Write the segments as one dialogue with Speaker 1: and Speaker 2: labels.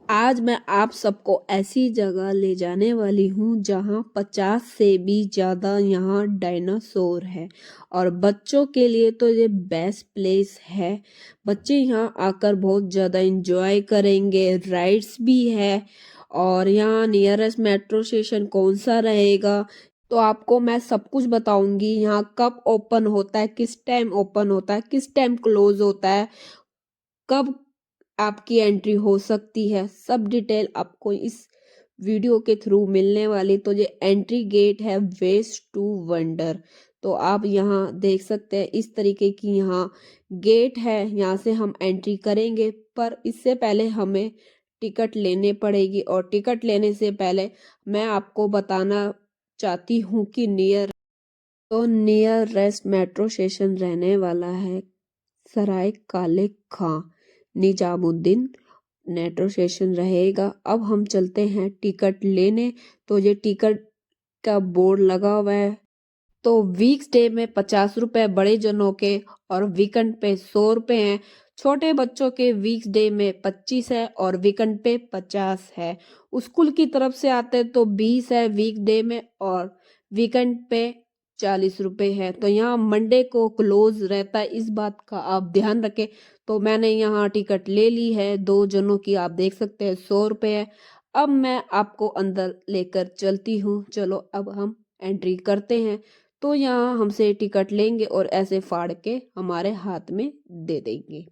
Speaker 1: आज मैं आप सबको ऐसी जगह ले जाने वाली हूँ जहाँ 50 से भी ज़्यादा यहाँ डायनासोर है और बच्चों के लिए तो ये बेस्ट प्लेस है। बच्चे यहाँ आकर बहुत ज़्यादा एंजॉय करेंगे, राइड्स भी है और यहाँ नियरेस्ट मेट्रो स्टेशन कौन सा रहेगा तो आपको मैं सब कुछ बताऊंगी। यहाँ कब ओपन होता है, किस टाइम ओपन होता है, किस टाइम क्लोज होता है, कब आपकी एंट्री हो सकती है, सब डिटेल आपको इस वीडियो के थ्रू मिलने वाली। तो ये एंट्री गेट है वेस्ट टू वंडर। तो आप यहाँ देख सकते हैं इस तरीके की यहाँ गेट है, यहाँ से हम एंट्री करेंगे। पर इससे पहले हमें टिकट लेने पड़ेगी और टिकट लेने से पहले मैं आपको बताना चाहती हूँ कि नियरेस्ट मेट्रो स्टेशन रहने वाला है सराय काले खां निजामुद्दीन मेट्रो स्टेशन रहेगा। अब हम चलते हैं टिकट लेने। तो ये टिकट का बोर्ड लगा हुआ है। तो वीक्स डे में 50 रुपए बड़े जनों के और वीकेंड पे 100 रुपए हैं। छोटे बच्चों के वीक्स डे में 25 है और वीकेंड पे 50 है। स्कूल की तरफ से आते तो 20 है वीक डे में और वीकेंड पे 40 रुपए है। तो यहाँ मंडे को क्लोज रहता है, इस बात का आप ध्यान रखें। तो मैंने यहाँ टिकट ले ली है 2 जनों की, आप देख सकते हैं 100 रुपए है। अब मैं आपको अंदर लेकर चलती हूँ। चलो अब हम एंट्री करते हैं। तो यहाँ हमसे टिकट लेंगे और ऐसे फाड़ के हमारे हाथ में दे देंगे।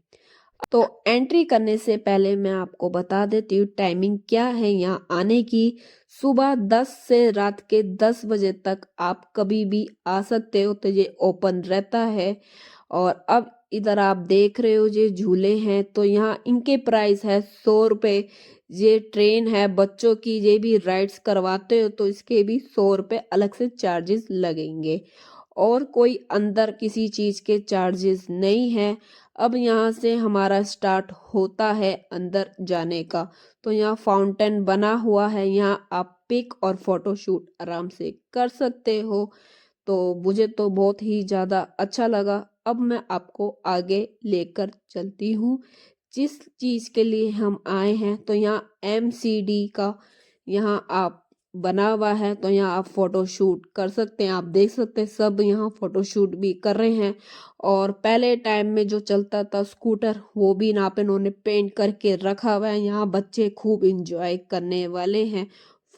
Speaker 1: तो एंट्री करने से पहले मैं आपको बता देती हूँ टाइमिंग क्या है यहाँ आने की। सुबह 10 से रात के 10 बजे तक आप कभी भी आ सकते हो, तो ये ओपन रहता है। और अब इधर आप देख रहे हो ये झूले हैं, तो यहाँ इनके प्राइस है 100 रुपए। ये ट्रेन है बच्चों की, ये भी राइड्स करवाते हो तो इसके भी 100 रुपए अलग से चार्जेस लगेंगे और कोई अंदर किसी चीज के चार्जेस नहीं है। अब यहाँ से हमारा स्टार्ट होता है अंदर जाने का। तो यहाँ फाउंटेन बना हुआ है, यहाँ आप पिक और फोटो शूट आराम से कर सकते हो। तो मुझे तो बहुत ही ज़्यादा अच्छा लगा। अब मैं आपको आगे लेकर चलती हूँ जिस चीज़ के लिए हम आए हैं। तो यहाँ MCD का यहाँ आप बना हुआ है, तो यहाँ आप फोटो शूट कर सकते हैं। आप देख सकते हैं सब यहाँ फोटो शूट भी कर रहे हैं। और पहले टाइम में जो चलता था स्कूटर, वो भी यहाँ पे इन्होंने पेंट करके रखा हुआ है। यहाँ बच्चे खूब इंजॉय करने वाले हैं,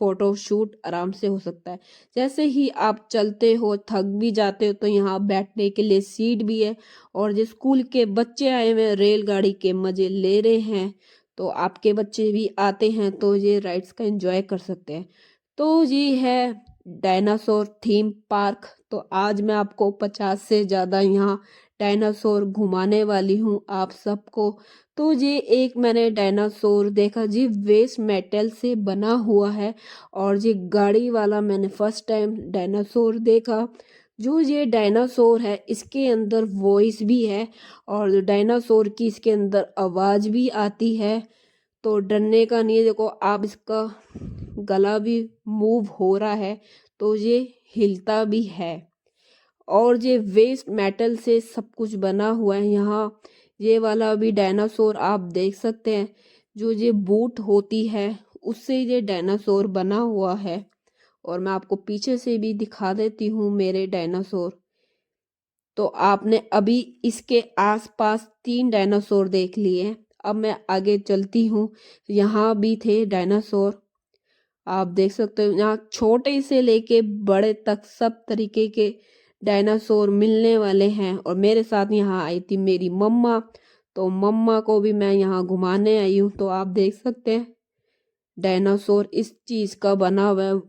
Speaker 1: फोटो शूट आराम से हो सकता है। जैसे ही आप चलते हो थक भी जाते हो तो यहाँ बैठने के लिए सीट भी है। और जो स्कूल के बच्चे आए हुए रेलगाड़ी के मजे ले रहे हैं, तो आपके बच्चे भी आते हैं तो ये राइड्स का एंजॉय कर सकते हैं। तो ये है डायनासोर थीम पार्क। तो आज मैं आपको 50 से ज़्यादा यहाँ डायनासोर घुमाने वाली हूँ आप सबको। तो ये एक मैंने डायनासोर देखा जी, वेस्ट मेटल से बना हुआ है। और ये गाड़ी वाला मैंने फर्स्ट टाइम डायनासोर देखा। जो ये डायनासोर है इसके अंदर वॉइस भी है और डायनासोर की इसके अंदर आवाज़ भी आती है। तो डरने का नहीं है, देखो आप इसका गला भी मूव हो रहा है तो ये हिलता भी है। और ये वेस्ट मेटल से सब कुछ बना हुआ है। यहाँ ये वाला भी डायनासोर आप देख सकते हैं, जो ये बूट होती है उससे ये डायनासोर बना हुआ है। और मैं आपको पीछे से भी दिखा देती हूँ मेरे डायनासोर। तो आपने अभी इसके आसपास 3 डायनासोर देख लिए हैं। अब मैं आगे चलती हूँ, यहाँ भी थे डायनासोर, आप देख सकते हो। यहाँ छोटे से लेके बड़े तक सब तरीके के डायनासोर मिलने वाले हैं। और मेरे साथ यहाँ आई थी मेरी मम्मा, तो मम्मा को भी मैं यहाँ घुमाने आई हूँ। तो आप देख सकते हैं डायनासोर इस चीज का बना हुआ है,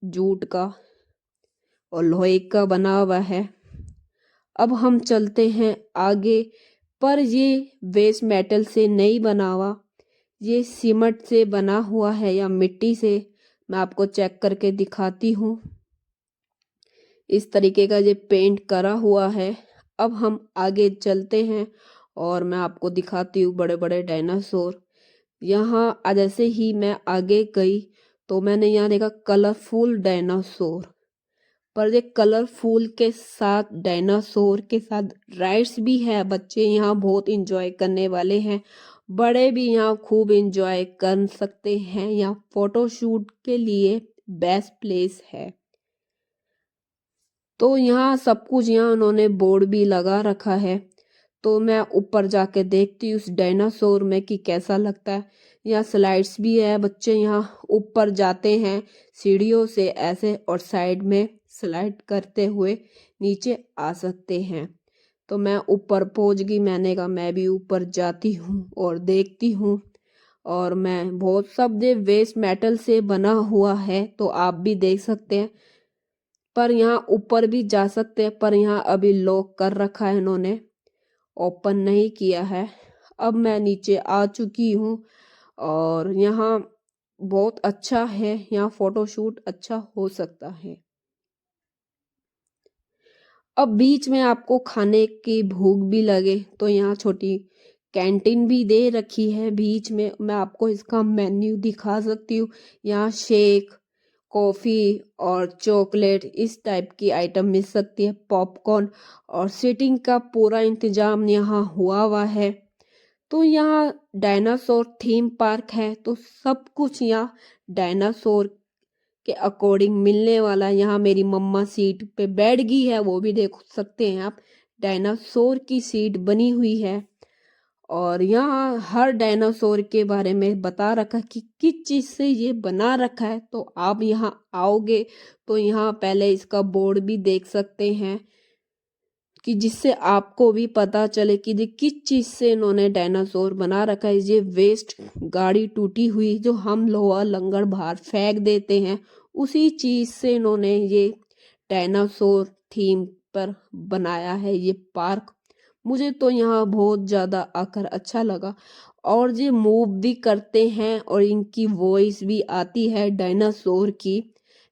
Speaker 1: जूट का और लोहे का बना हुआ है। अब हम चलते हैं आगे, पर ये वेस्ट मेटल से नहीं बना हुआ, ये सीमेंट से बना हुआ है या मिट्टी से, मैं आपको चेक करके दिखाती हूँ। इस तरीके का ये पेंट करा हुआ है। अब हम आगे चलते हैं और मैं आपको दिखाती हूँ बड़े बड़े डायनासोर। यहाँ जैसे ही मैं आगे गई तो मैंने यहाँ देखा कलरफुल डायनासोर। पर ये कलरफुल के साथ डायनासोर के साथ राइड्स भी है, बच्चे यहाँ बहुत इंजॉय करने वाले हैं। बड़े भी यहाँ खूब एंजॉय कर सकते हैं। यहाँ फोटोशूट के लिए बेस्ट प्लेस है। तो यहाँ सब कुछ यहाँ उन्होंने बोर्ड भी लगा रखा है। तो मैं ऊपर जाके देखती हूँ उस डायनासोर में कि कैसा लगता है। यहाँ स्लाइड्स भी है, बच्चे यहाँ ऊपर जाते हैं सीढ़ियों से ऐसे, और साइड में स्लाइड करते हुए नीचे आ सकते हैं। तो मैं ऊपर पहुंच गई, मैंने कहा मैं भी ऊपर जाती हूँ और देखती हूँ। और मैं बहुत सब ये वेस्ट मेटल से बना हुआ है, तो आप भी देख सकते हैं। पर यहाँ ऊपर भी जा सकते हैं, पर यहाँ अभी लॉक कर रखा है इन्होंने, ओपन नहीं किया है। अब मैं नीचे आ चुकी हूँ और यहाँ बहुत अच्छा है, यहाँ फोटोशूट अच्छा हो सकता है। अब बीच में आपको खाने की भूख भी लगे तो यहाँ छोटी कैंटीन भी दे रखी है बीच में। मैं आपको इसका मेन्यू दिखा सकती हूँ। यहाँ शेक, कॉफ़ी और चॉकलेट इस टाइप की आइटम मिल सकती है, पॉपकॉर्न, और सीटिंग का पूरा इंतजाम यहाँ हुआ है। तो यहाँ डायनासोर थीम पार्क है, तो सब कुछ यहाँ डायनासोर के अकॉर्डिंग मिलने वाला है। यहाँ मेरी मम्मा सीट पे बैठ गई है, वो भी देख सकते हैं आप, डायनासोर की सीट बनी हुई है। और यहाँ हर डायनासोर के बारे में बता रखा कि किस चीज़ से ये बना रखा है। तो आप यहाँ आओगे तो यहाँ पहले इसका बोर्ड भी देख सकते हैं कि जिससे आपको भी पता चले कि ये किस चीज़ से इन्होंने डायनासोर बना रखा है। ये वेस्ट गाड़ी टूटी हुई जो हम लोहा लंगड़ बाहर फेंक देते हैं, उसी चीज़ से इन्होंने ये डायनासोर थीम पर बनाया है ये पार्क। मुझे तो यहाँ बहुत ज़्यादा आकर अच्छा लगा। और ये मूव भी करते हैं और इनकी वॉइस भी आती है डायनासोर की,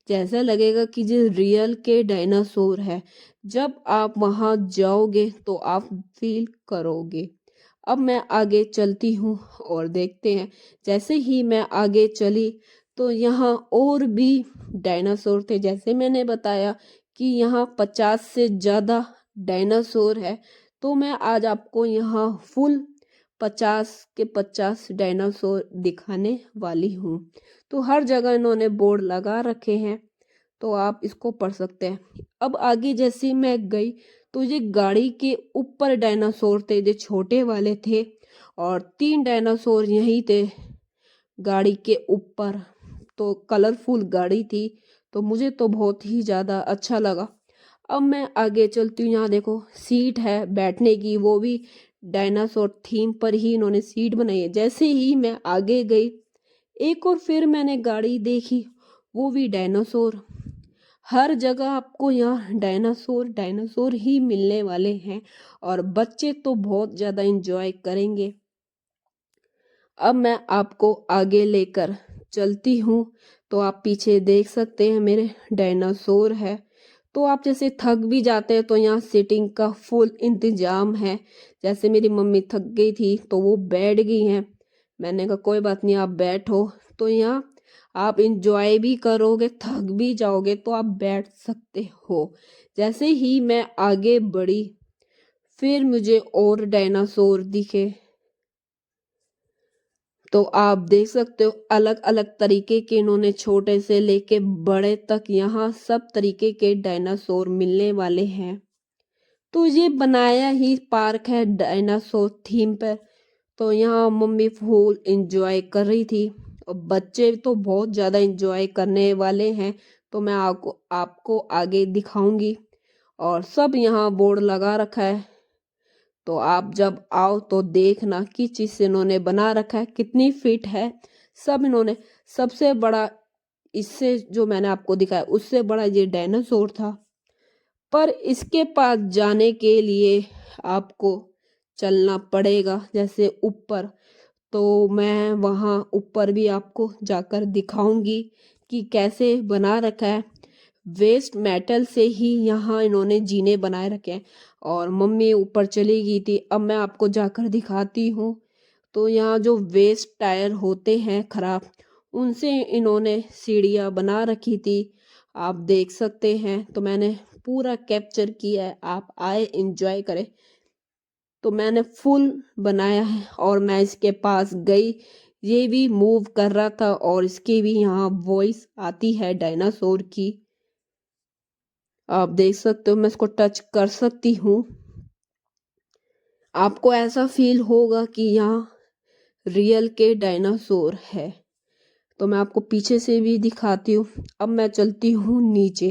Speaker 1: जैसा लगेगा कि ये रियल के डायनासोर है। जब आप वहाँ जाओगे तो आप फील करोगे। अब मैं आगे चलती हूँ और देखते हैं। जैसे ही मैं आगे चली तो यहाँ और भी डायनासोर थे। जैसे मैंने बताया कि यहाँ 50 से ज़्यादा डायनासोर है, तो मैं आज आपको यहाँ फुल 50 के 50 डायनासोर दिखाने वाली हूँ। तो हर जगह इन्होंने बोर्ड लगा रखे हैं, तो आप इसको पढ़ सकते हैं। अब आगे जैसे मैं गई तो ये गाड़ी के ऊपर डायनासोर थे जो छोटे वाले थे, और 3 डायनासोर यहीं थे गाड़ी के ऊपर। तो कलरफुल गाड़ी थी, तो मुझे तो बहुत ही ज़्यादा अच्छा लगा। अब मैं आगे चलती हूँ। यहाँ देखो सीट है बैठने की, वो भी डायनासोर थीम पर ही इन्होंने सीट बनाई है। जैसे ही मैं आगे गई एक और फिर मैंने गाड़ी देखी, वो भी डायनासोर। हर जगह आपको यहाँ डायनासोर डायनासोर ही मिलने वाले हैं, और बच्चे तो बहुत ज़्यादा इंजॉय करेंगे। अब मैं आपको आगे लेकर चलती हूँ, तो आप पीछे देख सकते हैं मेरे डायनासोर है। तो आप जैसे थक भी जाते हैं तो यहाँ सीटिंग का फुल इंतजाम है। जैसे मेरी मम्मी थक गई थी तो वो बैठ गई हैं, मैंने कहा कोई बात नहीं आप बैठो। तो यहाँ आप इंजॉय भी करोगे, थक भी जाओगे तो आप बैठ सकते हो। जैसे ही मैं आगे बढ़ी फिर मुझे और डायनासोर दिखे, तो आप देख सकते हो अलग अलग तरीके के इन्होंने छोटे से लेके बड़े तक यहाँ सब तरीके के डायनासोर मिलने वाले हैं। तो ये बनाया ही पार्क है डायनासोर थीम पर। तो यहाँ मम्मी फुल एंजॉय कर रही थी, और बच्चे तो बहुत ज़्यादा एंजॉय करने वाले हैं। तो मैं आपको आपको आगे दिखाऊंगी। और सब यहाँ बोर्ड लगा रखा है, तो आप जब आओ तो देखना किस चीज़ से इन्होंने बना रखा है, कितनी फिट है। सब इन्होंने, सबसे बड़ा इससे जो मैंने आपको दिखाया उससे बड़ा ये डायनासोर था। पर इसके पास जाने के लिए आपको चलना पड़ेगा जैसे ऊपर। तो मैं वहाँ ऊपर भी आपको जाकर दिखाऊंगी कि कैसे बना रखा है। वेस्ट मेटल से ही यहाँ इन्होंने जीने बनाए रखे हैं। और मम्मी ऊपर चली गई थी, अब मैं आपको जाकर दिखाती हूँ। तो यहाँ जो वेस्ट टायर होते हैं खराब, उनसे इन्होंने सीढ़ियाँ बना रखी थी, आप देख सकते हैं। तो मैंने पूरा कैप्चर किया है, आप आए एंजॉय करें। तो मैंने फुल बनाया है और मैं इसके पास गई, ये भी मूव कर रहा था और इसकी भी यहाँ वॉइस आती है डायनासोर की। आप देख सकते हो, मैं इसको टच कर सकती हूँ। आपको ऐसा फील होगा कि यहाँ रियल के डायनासोर है। तो मैं आपको पीछे से भी दिखाती हूँ। अब मैं चलती हूँ नीचे।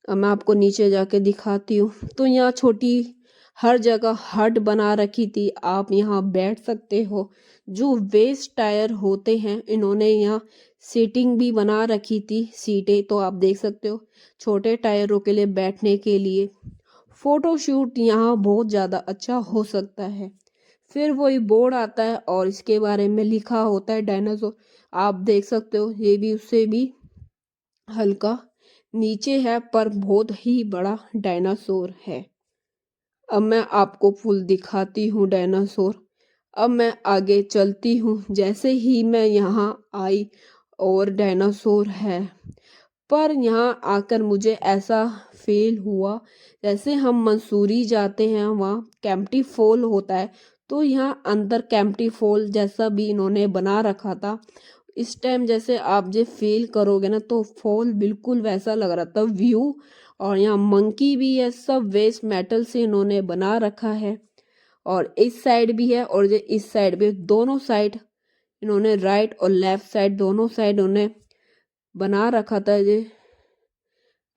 Speaker 1: अब मैं आपको नीचे जाके दिखाती हूँ। तो यहाँ छोटी हर जगह हट बना रखी थी, आप यहाँ बैठ सकते हो। जो वेस्ट टायर होते हैं, इन्होंने यहाँ सीटिंग भी बना रखी थी, सीटें तो आप देख सकते हो, छोटे टायरों के लिए बैठने के लिए। फोटोशूट यहाँ बहुत ज़्यादा अच्छा हो सकता है। फिर वही बोर्ड आता है और इसके बारे में लिखा होता है डायनासोर। आप देख सकते हो, ये भी उससे भी हल्का नीचे है पर बहुत ही बड़ा डायनासोर है। अब मैं आपको फुल दिखाती हूँ डायनासोर। अब मैं आगे चलती हूँ। जैसे ही मैं यहाँ आई और डायनासोर है, पर यहाँ आकर मुझे ऐसा फील हुआ जैसे हम मंसूरी जाते हैं, वहाँ कैंपटी फॉल होता है, तो यहाँ अंदर कैंपटी फॉल जैसा भी इन्होंने बना रखा था। इस टाइम जैसे आप जो फील करोगे ना, तो फॉल बिल्कुल वैसा लग रहा था व्यू। और यहाँ मंकी भी है, सब वेस्ट मेटल से इन्होंने बना रखा है। और इस साइड भी है और ये इस साइड भी, दोनों साइड इन्होंने राइट और लेफ्ट साइड दोनों साइड उन्होंने बना रखा था ये।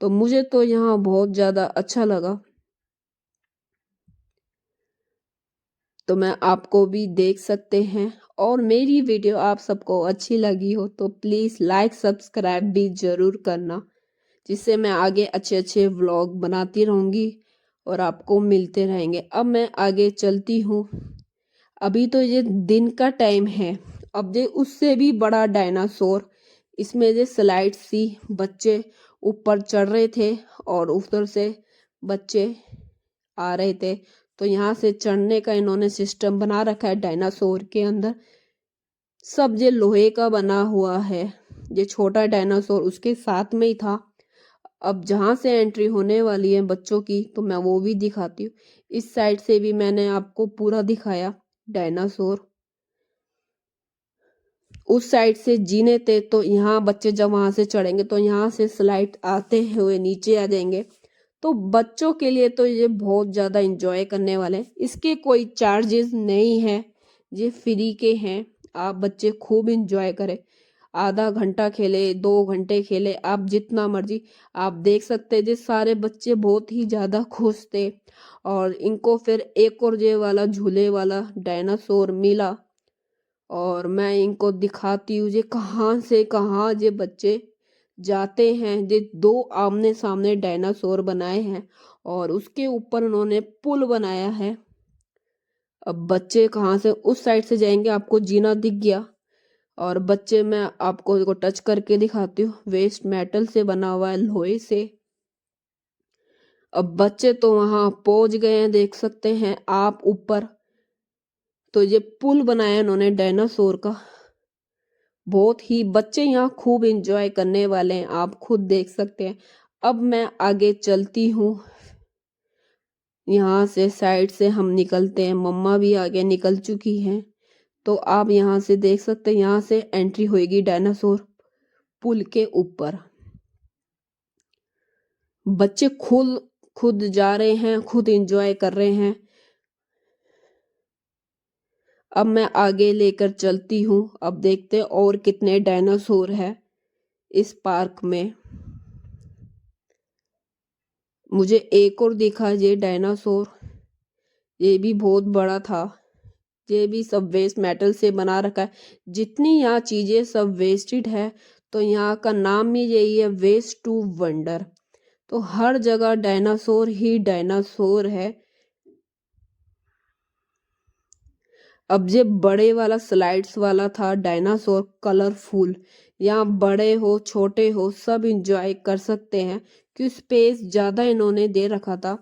Speaker 1: तो मुझे तो यहाँ बहुत ज़्यादा अच्छा लगा। तो मैं आपको भी देख सकते हैं। और मेरी वीडियो आप सबको अच्छी लगी हो तो प्लीज़ लाइक सब्सक्राइब भी ज़रूर करना, जिससे मैं आगे अच्छे अच्छे व्लॉग बनाती रहूँगी और आपको मिलते रहेंगे। अब मैं आगे चलती हूँ। अभी तो ये दिन का टाइम है। अब ये उससे भी बड़ा डायनासोर, इसमें ये स्लाइड सी, बच्चे ऊपर चढ़ रहे थे और उधर से बच्चे आ रहे थे। तो यहाँ से चढ़ने का इन्होंने सिस्टम बना रखा है डायनासोर के अंदर। सब ये लोहे का बना हुआ है। ये छोटा डायनासोर उसके साथ में ही था। अब जहाँ से एंट्री होने वाली है बच्चों की, तो मैं वो भी दिखाती हूँ। इस साइड से भी मैंने आपको पूरा दिखाया डायनासोर। उस साइड से जीने थे, तो यहाँ बच्चे जब वहां से चढ़ेंगे तो यहाँ से स्लाइड आते हुए नीचे आ जाएंगे। तो बच्चों के लिए तो ये बहुत ज़्यादा इंजॉय करने वाले हैं। इसके कोई चार्जेस नहीं है, ये फ्री के हैं। आप बच्चे खूब इंजॉय करें, आधा घंटा खेले, 2 घंटे खेले, आप जितना मर्जी। आप देख सकते हैं जी, सारे बच्चे बहुत ही ज़्यादा खुश थे। और इनको फिर एक और ये वाला झूले वाला डायनासोर मिला और मैं इनको दिखाती हूँ। ये कहाँ से कहाँ ये बच्चे जाते हैं। ये 2 आमने सामने डायनासोर बनाए हैं और उसके ऊपर उन्होंने पुल बनाया है। अब बच्चे कहाँ से उस साइड से जाएंगे, आपको जीना दिख गया। और बच्चे मैं आपको इसको टच करके दिखाती हूँ, वेस्ट मेटल से बना हुआ है, लोहे से। अब बच्चे तो वहां पहुंच गए हैं, देख सकते हैं आप ऊपर। तो ये पुल बनाया इन्होंने डायनासोर का। बहुत ही बच्चे यहाँ खूब एंजॉय करने वाले हैं, आप खुद देख सकते हैं। अब मैं आगे चलती हूँ। यहाँ से साइड से हम निकलते हैं, मम्मा भी आगे निकल चुकी हैं। तो आप यहाँ से देख सकते हैं, यहाँ से एंट्री होगी डायनासोर पुल के ऊपर। बच्चे खुद खुद जा रहे हैं, खुद एंजॉय कर रहे हैं। अब मैं आगे लेकर चलती हूँ। अब देखते हैं और कितने डायनासोर है इस पार्क में। मुझे एक और दिखा ये डायनासोर, ये भी बहुत बड़ा था। ये भी सब वेस्ट मेटल से बना रखा है। जितनी यहाँ चीजें सब वेस्टेड है, तो यहाँ का नाम ही यही है, वेस्ट टू वंडर। तो हर जगह डायनासोर ही डायनासोर है। अब ये बड़े वाला स्लाइड्स वाला था डायनासोर, कलरफुल। यहाँ बड़े हो छोटे हो सब इंजॉय कर सकते हैं, क्योंकि स्पेस ज़्यादा इन्होंने दे रखा था।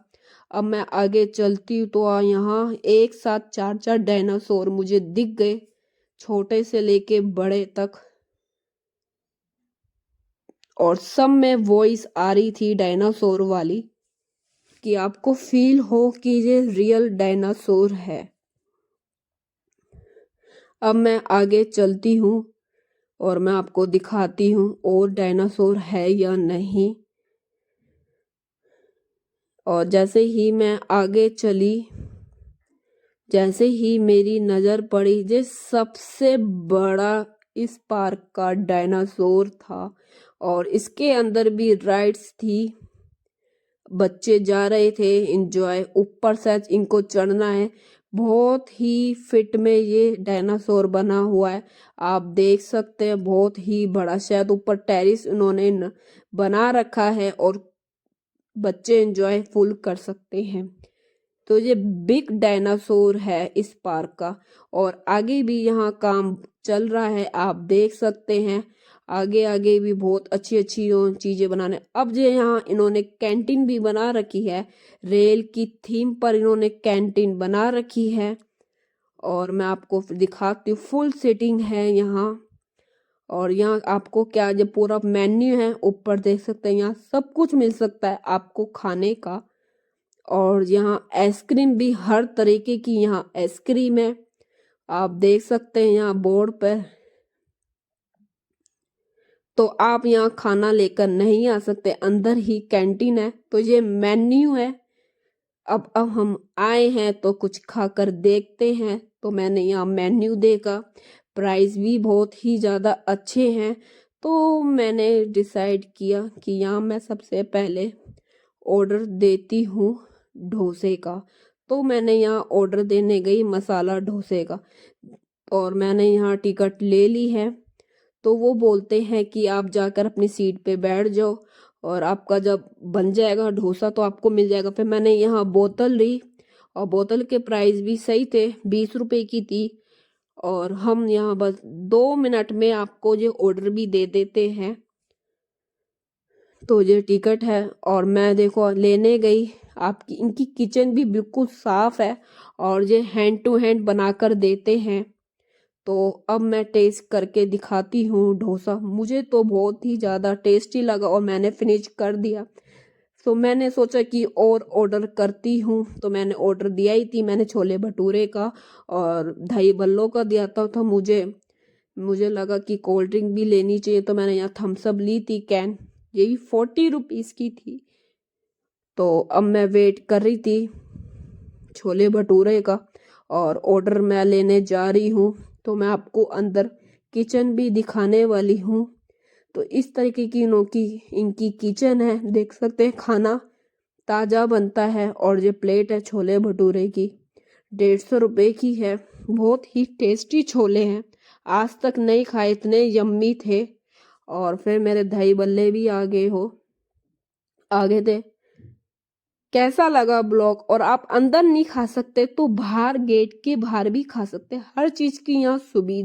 Speaker 1: अब मैं आगे चलती हूँ तो यहाँ एक साथ 4-4 डायनासोर मुझे दिख गए, छोटे से लेके बड़े तक। और सब में वॉइस आ रही थी डायनासोर वाली। कि आपको फील हो कि ये रियल डायनासोर है। अब मैं आगे चलती हूँ और मैं आपको दिखाती हूँ और डायनासोर है या नहीं। और जैसे ही मैं आगे चली, जैसे ही मेरी नज़र पड़ी, जो सबसे बड़ा इस पार्क का डायनासोर था और इसके अंदर भी राइड्स थी। बच्चे जा रहे थे एंजॉय, ऊपर से इनको चढ़ना है। बहुत ही फिट में ये डायनासोर बना हुआ है, आप देख सकते हैं। बहुत ही बड़ा, शायद ऊपर टेरिस उन्होंने बना रखा है और बच्चे एंजॉय फुल कर सकते हैं। तो ये बिग डायनासोर है इस पार्क का। और आगे भी यहाँ काम चल रहा है, आप देख सकते हैं। आगे आगे भी बहुत अच्छी अच्छी चीजें बनाने। अब जो यहाँ इन्होंने कैंटीन भी बना रखी है, रेल की थीम पर इन्होंने कैंटीन बना रखी है। और मैं आपको दिखाती हूँ, फुल सीटिंग है यहाँ। और यहाँ आपको क्या, जो पूरा मेन्यू है ऊपर देख सकते हैं, यहाँ सब कुछ मिल सकता है आपको खाने का। और यहाँ आइसक्रीम भी हर तरीके की यहाँ आइसक्रीम है, आप देख सकते हैं यहाँ बोर्ड पर। तो आप यहाँ खाना लेकर नहीं आ सकते, अंदर ही कैंटीन है। तो ये मेन्यू है। अब हम आए हैं तो कुछ खाकर देखते हैं। तो मैंने यहाँ मेन्यू देखा, प्राइस भी बहुत ही ज़्यादा अच्छे हैं। तो मैंने डिसाइड किया कि यहाँ मैं सबसे पहले ऑर्डर देती हूँ डोसे का। तो मैंने यहाँ ऑर्डर देने गई मसाला डोसे का और मैंने यहाँ टिकट ले ली है। तो वो बोलते हैं कि आप जाकर अपनी सीट पे बैठ जाओ और आपका जब बन जाएगा डोसा तो आपको मिल जाएगा। फिर मैंने यहाँ बोतल ली और बोतल के प्राइस भी सही थे, 20 रुपए की थी। और हम यहाँ बस 2 मिनट में आपको ये ऑर्डर भी दे देते हैं। तो ये टिकट है और मैं देखो लेने गई। आपकी इनकी किचन भी बिल्कुल साफ है और ये हैंड टू हैंड बनाकर देते हैं। तो अब मैं टेस्ट करके दिखाती हूँ डोसा। मुझे तो बहुत ही ज़्यादा टेस्टी लगा और मैंने फिनिश कर दिया। तो मैंने सोचा कि और ऑर्डर करती हूँ। तो मैंने ऑर्डर दिया ही थी, मैंने छोले भटूरे का और दही बल्लों का दिया था। मुझे लगा कि कोल्ड ड्रिंक भी लेनी चाहिए, तो मैंने यहाँ थम्स अप ली थी कैन, ये भी 40 रुपीज़ की थी। तो अब मैं वेट कर रही थी छोले भटूरे का और ऑर्डर मैं लेने जा रही हूँ। तो मैं आपको अंदर किचन भी दिखाने वाली हूँ। तो इस तरीके की इनकी किचन है, देख सकते हैं। खाना ताज़ा बनता है और ये प्लेट है छोले भटूरे की, 150 रुपये की है। बहुत ही टेस्टी छोले हैं, आज तक नहीं खाए, इतने यम्मी थे। और फिर मेरे दही बल्ले भी आगे थे। कैसा लगा ब्लॉग? और आप अंदर नहीं खा सकते तो बाहर गेट के बाहर भी खा सकते, हर चीज़ की यहाँ सुविधा